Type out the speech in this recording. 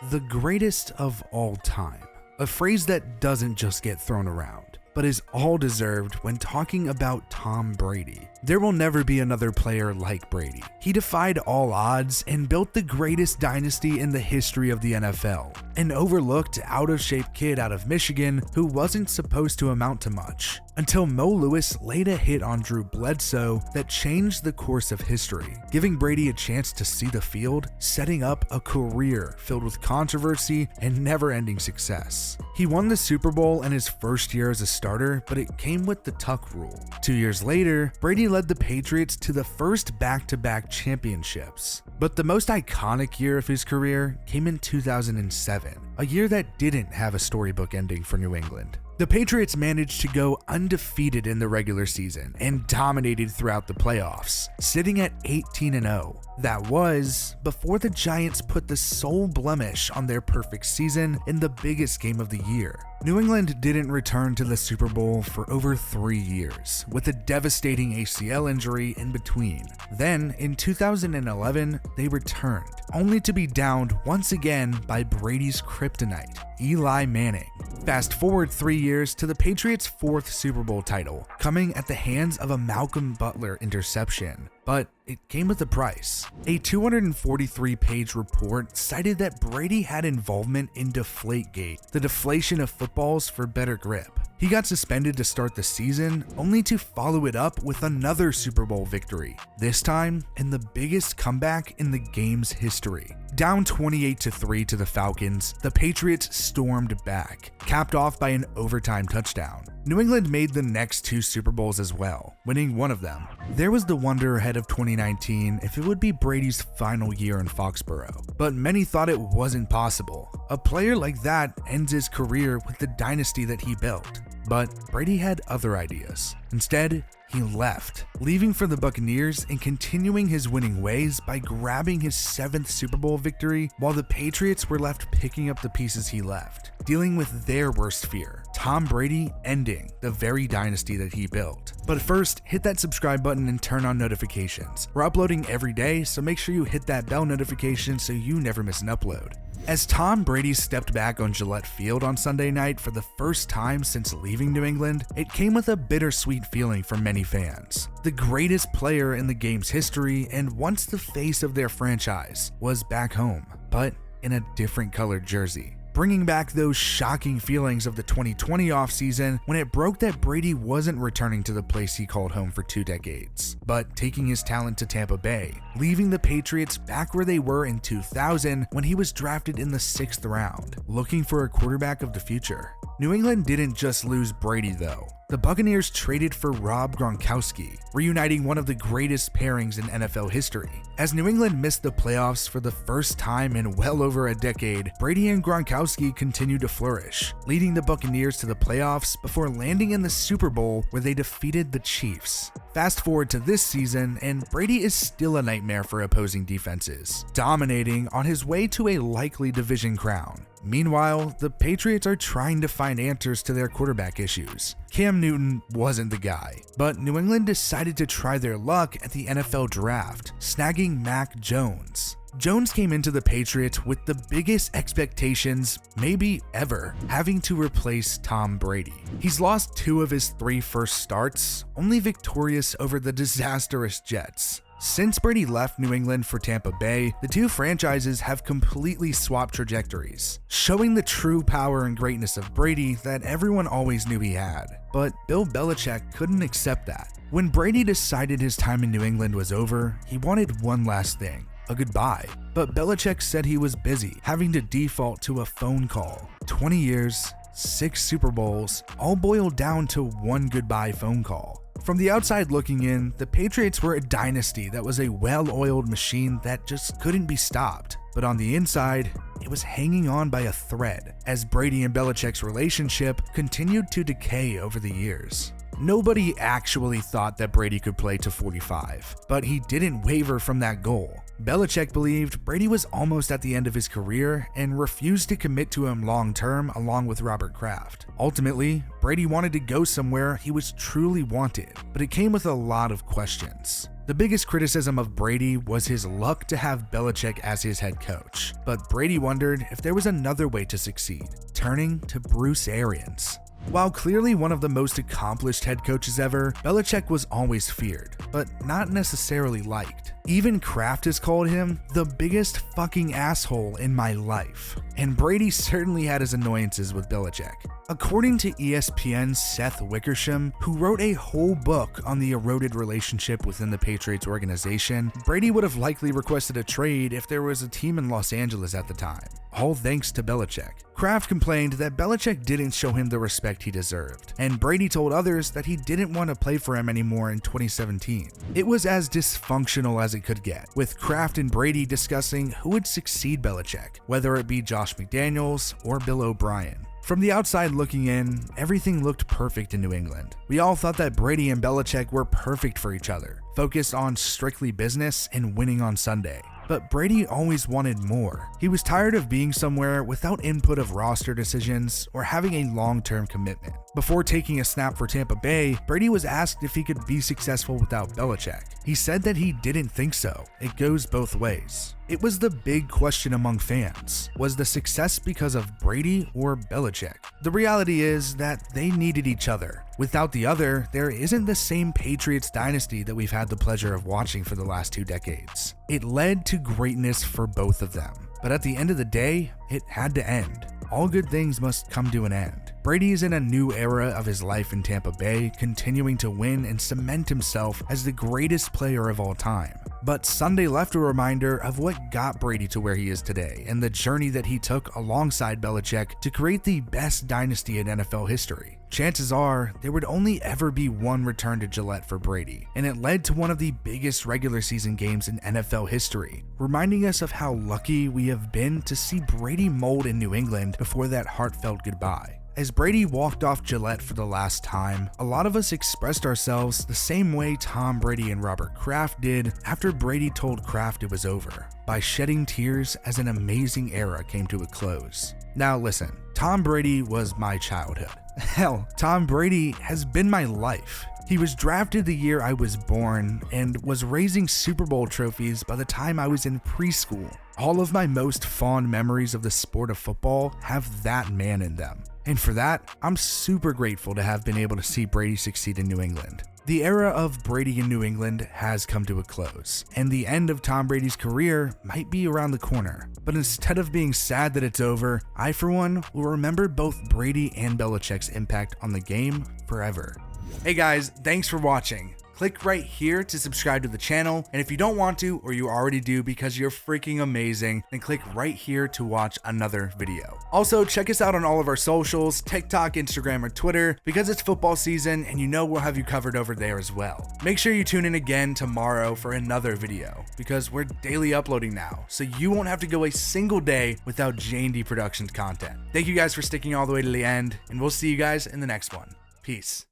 The greatest of all time, a phrase that doesn't just get thrown around, but is all deserved when talking about Tom Brady. There will never be another player like Brady. He defied all odds and built the greatest dynasty in the history of the NFL, an overlooked, out-of-shape kid out of Michigan who wasn't supposed to amount to much, until Mo Lewis laid a hit on Drew Bledsoe that changed the course of history, giving Brady a chance to see the field, setting up a career filled with controversy and never-ending success. He won the Super Bowl in his first year as a starter, but it came with the Tuck rule. 2 years later, Brady led the Patriots to the first back-to-back championships. But the most iconic year of his career came in 2007, a year that didn't have a storybook ending for New England. The Patriots managed to go undefeated in the regular season and dominated throughout the playoffs, sitting at 18-0. That was before the Giants put the sole blemish on their perfect season in the biggest game of the year. New England didn't return to the Super Bowl for over 3 years, with a devastating ACL injury in between. Then, in 2011, they returned, only to be downed once again by Brady's kryptonite, Eli Manning. Fast forward 3 years to the Patriots' fourth Super Bowl title, coming at the hands of a Malcolm Butler interception. But it came with a price. A 243-page report cited that Brady had involvement in Deflategate, the deflation of footballs for better grip. He got suspended to start the season, only to follow it up with another Super Bowl victory, this time in the biggest comeback in the game's history. Down 28-3 to the Falcons, the Patriots stormed back, capped off by an overtime touchdown. New England made the next 2 Super Bowls as well, winning one of them. There was the wonder ahead of 2019 if it would be Brady's final year in Foxborough, but many thought it wasn't possible. A player like that ends his career with the dynasty that he built. But Brady had other ideas. Instead, he left, leaving for the Buccaneers and continuing his winning ways by grabbing his 7th Super Bowl victory, while the Patriots were left picking up the pieces he left, dealing with their worst fear, Tom Brady ending the very dynasty that he built. But first, hit that subscribe button and turn on notifications. We're uploading every day, so make sure you hit that bell notification so you never miss an upload. As Tom Brady stepped back on Gillette Field on Sunday night for the first time since leaving New England, it came with a bittersweet feeling for many fans. The greatest player in the game's history and once the face of their franchise was back home, but in a different colored jersey, bringing back those shocking feelings of the 2020 offseason when it broke that Brady wasn't returning to the place he called home for 2 decades, but taking his talent to Tampa Bay, leaving the Patriots back where they were in 2000 when he was drafted in the 6th round, looking for a quarterback of the future. New England didn't just lose Brady though. The Buccaneers traded for Rob Gronkowski, reuniting one of the greatest pairings in NFL history. As New England missed the playoffs for the first time in well over a decade, Brady and Gronkowski continued to flourish, leading the Buccaneers to the playoffs before landing in the Super Bowl where they defeated the Chiefs. Fast forward to this season, and Brady is still a nightmare for opposing defenses, dominating on his way to a likely division crown. Meanwhile, the Patriots are trying to find answers to their quarterback issues. Cam Newton wasn't the guy, but New England decided to try their luck at the NFL draft, snagging Mac Jones. Jones came into the Patriots with the biggest expectations maybe ever, having to replace Tom Brady. He's lost 2 of his 3 first starts, only victorious over the disastrous Jets. Since Brady left New England for Tampa Bay, the 2 franchises have completely swapped trajectories, showing the true power and greatness of Brady that everyone always knew he had. But Bill Belichick couldn't accept that. When Brady decided his time in New England was over, he wanted one last thing: a goodbye. But Belichick said he was busy, having to default to a phone call. 20 years, 6 Super Bowls, all boiled down to one goodbye phone call. From the outside looking in, the Patriots were a dynasty that was a well-oiled machine that just couldn't be stopped. But on the inside, it was hanging on by a thread, as Brady and Belichick's relationship continued to decay over the years. Nobody actually thought that Brady could play to 45, but he didn't waver from that goal. Belichick believed Brady was almost at the end of his career and refused to commit to him long-term along with Robert Kraft. Ultimately, Brady wanted to go somewhere he was truly wanted, but it came with a lot of questions. The biggest criticism of Brady was his luck to have Belichick as his head coach, but Brady wondered if there was another way to succeed, turning to Bruce Arians. While clearly one of the most accomplished head coaches ever, Belichick was always feared, but not necessarily liked. Even Kraft has called him the biggest fucking asshole in my life. And Brady certainly had his annoyances with Belichick. According to ESPN's Seth Wickersham, who wrote a whole book on the eroded relationship within the Patriots organization, Brady would have likely requested a trade if there was a team in Los Angeles at the time, all thanks to Belichick. Kraft complained that Belichick didn't show him the respect he deserved, and Brady told others that he didn't want to play for him anymore in 2017. It was as dysfunctional as it could get, with Kraft and Brady discussing who would succeed Belichick, whether it be Josh McDaniels or Bill O'Brien. From the outside looking in, everything looked perfect in New England. We all thought that Brady and Belichick were perfect for each other, focused on strictly business and winning on Sunday. But Brady always wanted more. He was tired of being somewhere without input of roster decisions or having a long-term commitment. Before taking a snap for Tampa Bay, Brady was asked if he could be successful without Belichick. He said that he didn't think so. It goes both ways. It was the big question among fans. Was the success because of Brady or Belichick? The reality is that they needed each other. Without the other, there isn't the same Patriots dynasty that we've had the pleasure of watching for the last 2 decades. It led to greatness for both of them, but at the end of the day, it had to end. All good things must come to an end. Brady is in a new era of his life in Tampa Bay, continuing to win and cement himself as the greatest player of all time. But Sunday left a reminder of what got Brady to where he is today and the journey that he took alongside Belichick to create the best dynasty in NFL history. Chances are there would only ever be one return to Gillette for Brady, and it led to one of the biggest regular season games in NFL history, reminding us of how lucky we have been to see Brady mold in New England before that heartfelt goodbye. As Brady walked off Gillette for the last time, a lot of us expressed ourselves the same way Tom Brady and Robert Kraft did after Brady told Kraft it was over, by shedding tears as an amazing era came to a close. Now listen, Tom Brady was my childhood. Hell, Tom Brady has been my life. He was drafted the year I was born and was raising Super Bowl trophies by the time I was in preschool. All of my most fond memories of the sport of football have that man in them. And for that, I'm super grateful to have been able to see Brady succeed in New England. The era of Brady in New England has come to a close, and the end of Tom Brady's career might be around the corner. But instead of being sad that it's over, I for one will remember both Brady and Belichick's impact on the game forever. Hey guys, thanks for watching. Click right here to subscribe to the channel, and if you don't want to, or you already do because you're freaking amazing, then click right here to watch another video. Also, check us out on all of our socials, TikTok, Instagram, or Twitter, because it's football season and you know we'll have you covered over there as well. Make sure you tune in again tomorrow for another video, because we're daily uploading now, so you won't have to go a single day without J&D Productions content. Thank you guys for sticking all the way to the end, and we'll see you guys in the next one. Peace.